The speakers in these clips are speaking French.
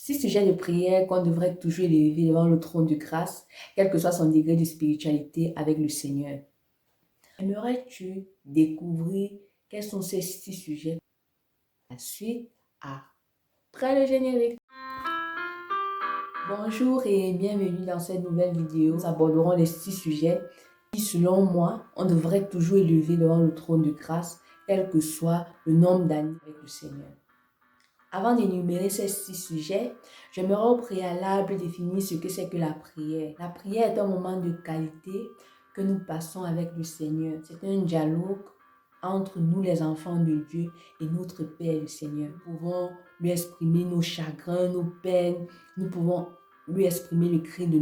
6 sujets de prière qu'on devrait toujours élever devant le trône de grâce, quel que soit son degré de spiritualité avec le Seigneur. Aimerais-tu découvrir quels sont ces 6 sujets? La suite après le générique. Bonjour et bienvenue dans cette nouvelle vidéo. Nous aborderons les 6 sujets qui, selon moi, on devrait toujours élever devant le trône de grâce, quel que soit le nombre d'années avec le Seigneur. Avant d'énumérer ces 6 sujets, j'aimerais au préalable définir ce que c'est que la prière. La prière est un moment de qualité que nous passons avec le Seigneur. C'est un dialogue entre nous les enfants de Dieu et notre Père le Seigneur. Nous pouvons lui exprimer nos chagrins, nos peines. Nous pouvons lui exprimer les cris de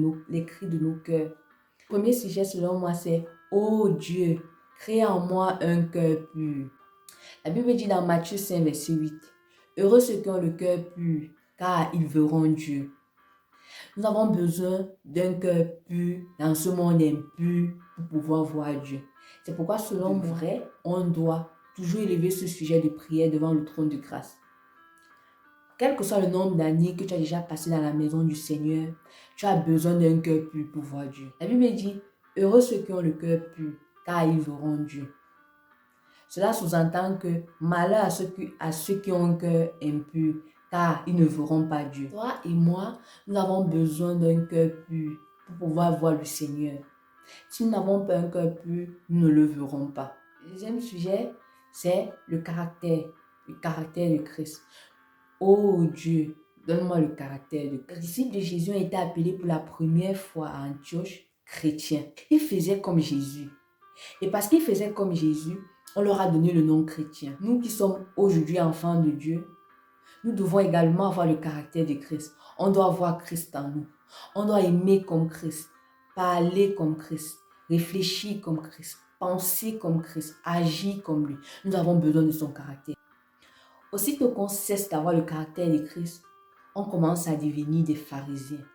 nos cœurs. Le premier sujet selon moi c'est « Ô Dieu, crée en moi un cœur pur ». La Bible dit dans Matthieu 5, verset 8 « Heureux ceux qui ont le cœur pur, car ils verront Dieu ». Nous avons besoin d'un cœur pur dans ce monde impur pour pouvoir voir Dieu. C'est pourquoi selon moi, on doit toujours élever ce sujet de prière devant le trône de grâce. Quel que soit le nombre d'années que tu as déjà passé dans la maison du Seigneur, tu as besoin d'un cœur pur pour voir Dieu. La Bible dit « Heureux ceux qui ont le cœur pur, car ils verront Dieu ». Cela sous-entend que malheur à ceux qui ont un cœur impur, car ils ne verront pas Dieu. Toi et moi, nous avons besoin d'un cœur pur pour pouvoir voir le Seigneur. Si nous n'avons pas un cœur pur, nous ne le verrons pas. Le deuxième sujet, c'est le caractère de Christ. Oh Dieu, donne-moi le caractère de Christ. Les disciples de Jésus ont été appelés pour la première fois à Antioche chrétiens. Ils faisaient comme Jésus. Et parce qu'ils faisaient comme Jésus, on leur a donné le nom chrétien. Nous qui sommes aujourd'hui enfants de Dieu, nous devons également avoir le caractère de Christ. On doit voir Christ en nous. On doit aimer comme Christ, parler comme Christ, réfléchir comme Christ, penser comme Christ, agir comme lui. Nous avons besoin de son caractère. Aussitôt qu'on cesse d'avoir le caractère de Christ, on commence à devenir des pharisiens.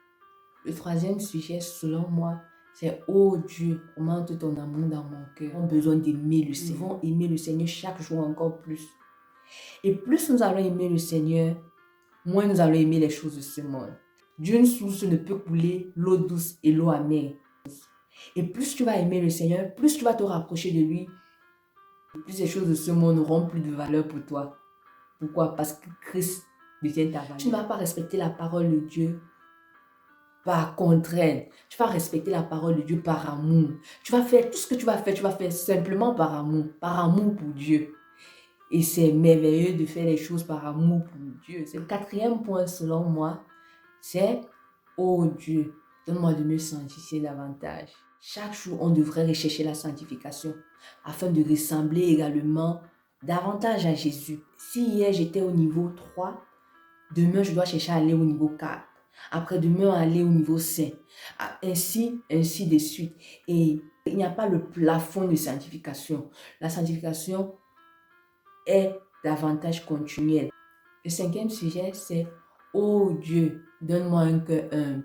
Le troisième sujet, selon moi, c'est « Oh Dieu, augmente ton amour dans mon cœur ». Nous avons besoin d'aimer le Seigneur. Nous devons aimer le Seigneur chaque jour encore plus. Et plus nous allons aimer le Seigneur, moins nous allons aimer les choses de ce monde. D'une source ne peut couler l'eau douce et l'eau amère. Et plus tu vas aimer le Seigneur, plus tu vas te rapprocher de lui, plus les choses de ce monde n'auront plus de valeur pour toi. Pourquoi? Parce que Christ devient ta valeur. Tu ne vas pas respecter la parole de Dieu par contrainte. Tu vas respecter la parole de Dieu par amour. Tu vas faire tout ce que tu vas faire simplement par amour pour Dieu. Et c'est merveilleux de faire les choses par amour pour Dieu. C'est le quatrième point selon moi, c'est « Oh Dieu, donne-moi de me sanctifier davantage ». Chaque jour, on devrait rechercher la sanctification afin de ressembler également davantage à Jésus. Si hier j'étais au niveau 3, demain je dois chercher à aller au niveau 4. Après-demain, aller au niveau 5. Ainsi de suite. Et il n'y a pas le plafond de sanctification. La sanctification est davantage continuelle. Le cinquième sujet, c'est « Oh Dieu, donne-moi un cœur humble ».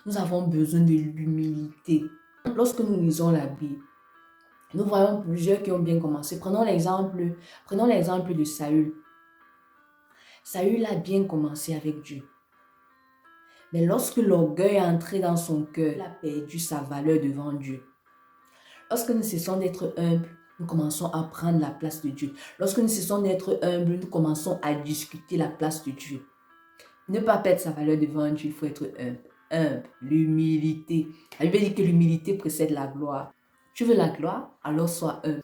Nous avons besoin de l'humilité. Lorsque nous lisons la Bible, nous voyons plusieurs qui ont bien commencé. Prenons l'exemple de Saül. Saül a bien commencé avec Dieu. Mais lorsque l'orgueil est entré dans son cœur, il a perdu sa valeur devant Dieu. Lorsque nous cessons d'être humbles, nous commençons à prendre la place de Dieu. Lorsque nous cessons d'être humbles, nous commençons à discuter la place de Dieu. Ne pas perdre sa valeur devant Dieu, il faut être humble. L'humilité. La Bible dit que l'humilité précède la gloire. Tu veux la gloire? Alors sois humble.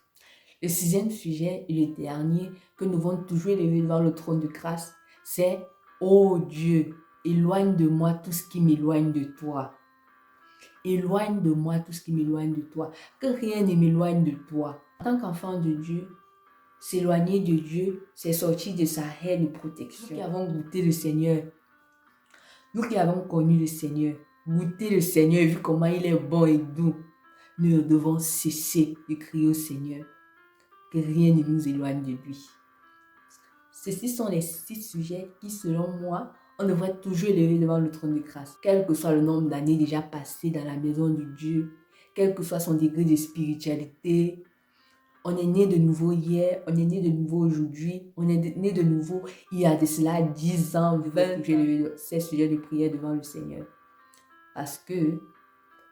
Le sixième sujet et le dernier que nous devons toujours élever devant le trône de grâce, c'est « Oh Dieu, éloigne de moi tout ce qui m'éloigne de toi. » Éloigne de moi tout ce qui m'éloigne de toi. Que rien ne m'éloigne de toi. En tant qu'enfant de Dieu, s'éloigner de Dieu, c'est sortir de sa haie de protection. Nous qui avons goûté le Seigneur, nous qui avons connu le Seigneur, goûté le Seigneur, vu comment il est bon et doux, nous devons cesser de crier au Seigneur. Que rien ne nous éloigne de lui. Ceci sont les 6 sujets qui, selon moi, on devrait toujours élever devant le trône de grâce. Quel que soit le nombre d'années déjà passées dans la maison de Dieu, quel que soit son degré de spiritualité, On est né de nouveau hier, on est né de nouveau aujourd'hui, on est né de nouveau il y a de cela 10 ans, 20 ans. J'ai levé ces sujets de prière devant le Seigneur. Parce que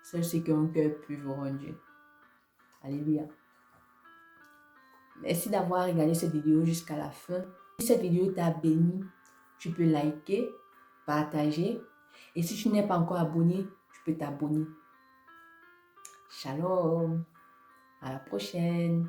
seul ceux qui ont un cœur pur verront Dieu. Alléluia. Merci d'avoir regardé cette vidéo jusqu'à la fin. Si cette vidéo t'a béni, tu peux liker, partager. Et si tu n'es pas encore abonné, tu peux t'abonner. Shalom. À la prochaine.